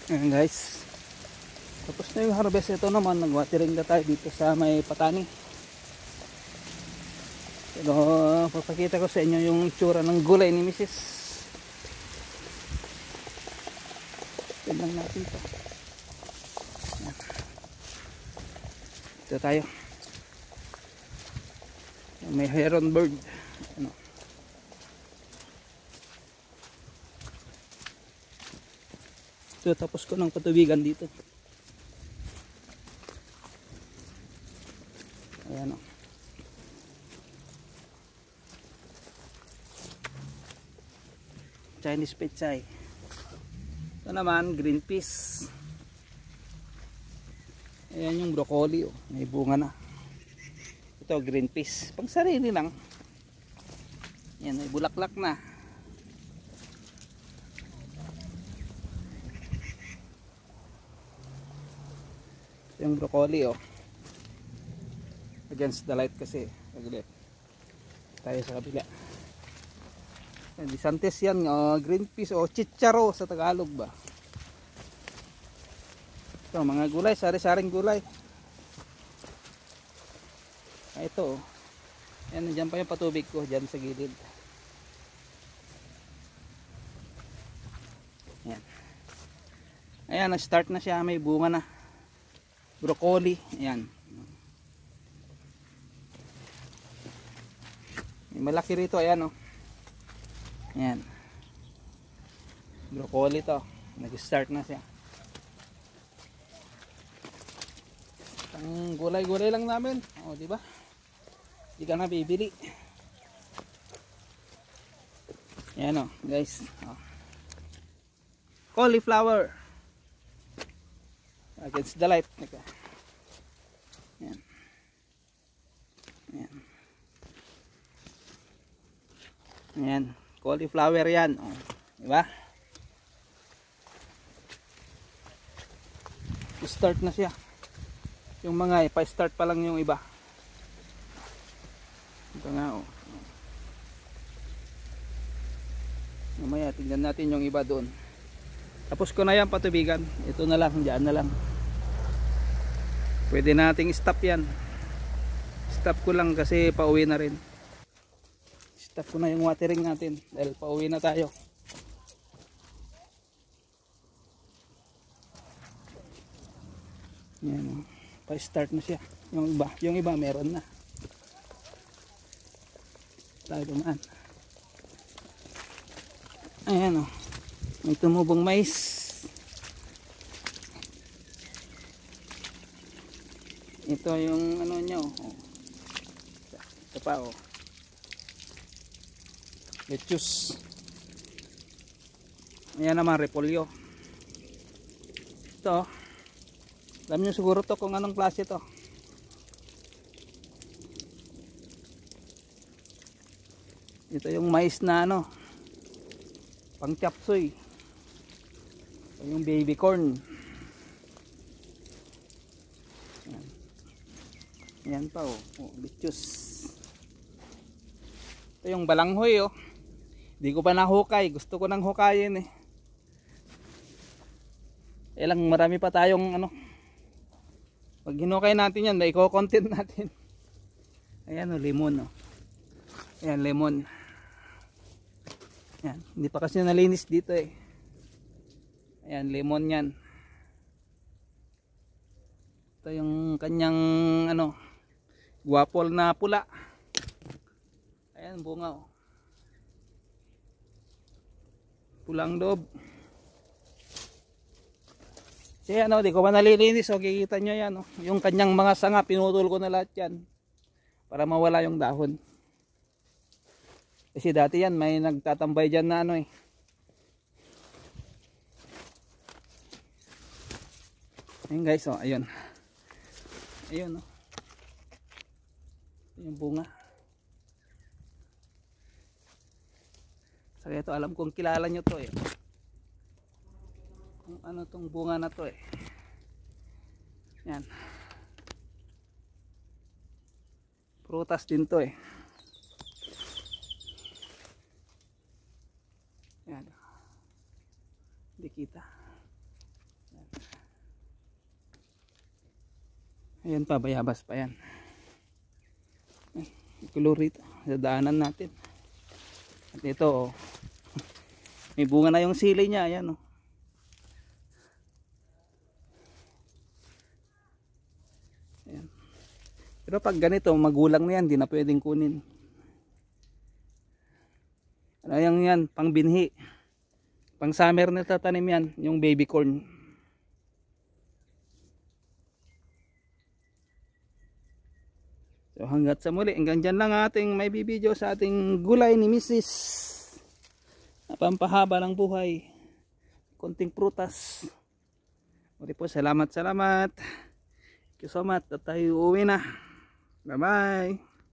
Ayan guys, tapos na yung harvest. Ito naman, nag-watering na tayo dito sa may patani. Pero papakita ko sa inyo yung itsura ng gulay ni Mrs. Tignan natin ito. Ito tayo. May heron bird. Ano? Ito, tapos ko ng patubigan dito. Ayan o. Chinese pechay. Ito naman, green peas. Ayan yung broccoli oh. May bunga na. Ito, green peas. Pang sarili lang. Ayan, may bulaklak na. Ito yung broccoli oh. Against the light kasi. Paglit. Tayo sa kabila. Disantes yan, green peas o chicharo sa Tagalog ba. Ito, mga gulay, sari-saring gulay. Ito, yan, nandiyan pa yung patubig ko, dyan sa gilid. Yan. Ayan, nag-start na siya, may bunga na. Broccoli, ayan. May malaki rito, ayan o. Ayan. Broccoli to. Nag-start na siya. Ang gulay-gulay lang namin. O, di ba? Hindi ka na bibili. Ayan o, guys. O. Cauliflower. Against the light. Ayan. Ayan. Ayan. Cauliflower yan. O, diba? Start na siya. Yung mga pa-start pa lang yung iba. Ito nga o. Mamaya tingnan natin yung iba doon. Tapos ko na yan patubigan. Ito na lang, dyan na lang. Pwede nating stop yan. Stop ko lang kasi pauwi na rin. Stop ko na yung watering natin dahil pauwi na tayo. Yan o. Pa-start na siya. Yung iba meron na. Tayo dumaan. Ayan o. May tumubong mais. Ito yung ano nyo. Ito pa o. Lettuce. Ayan naman, repolyo. Ito. Alam nyo siguro to kung anong klase to. Ito yung mais na ano. Pang chapsuy. Ito yung baby corn. Ayan. Ayan pa oh. Lettuce. Ito yung balanghoy oh. Hindi ko pa nahukay. Gusto ko nang hukayin eh. Lang marami pa tayong ano. Pag hinukay natin yan, may i-content natin. Ayan o, lemon o. Ayan, lemon. Ayan, hindi pa kasi nalinis dito eh. Ayan, lemon yan. Ito yung kanyang ano, guwapol na pula. Ayan, bunga o. Pulang loob. Kasi ano, di ko pa nalilinis o, kikita nyo yan o. Yung kanyang mga sanga, pinutol ko na lahat yan para mawala yung dahon. Kasi dati yan, may nagtatambay dyan na ano eh. Ayun guys o, ayun. Ayun o. Yung bunga. So ito, alam kong kilala nyo to eh. Kung ano tong bunga na to eh. Yan. Prutas din to eh. Yan. Hindi kita. Ayan pa, bayabas pa yan. Kulor rito sa daanan natin. At ito oh, may bunga na yung sili niya. Ayan oh. Ayan. Pero pag ganito magulang na yan, di na pwedeng kunin. Ano yan, pang binhi, pang summer na tatanim yan, yung baby corn. So hanggat sa muli, hanggang dyan lang ating may bibidyo sa ating gulay ni Mrs. na pampahaba ng buhay, konting prutas. Muli po, salamat. Thank you so much. At tayo uwi na. Bye bye.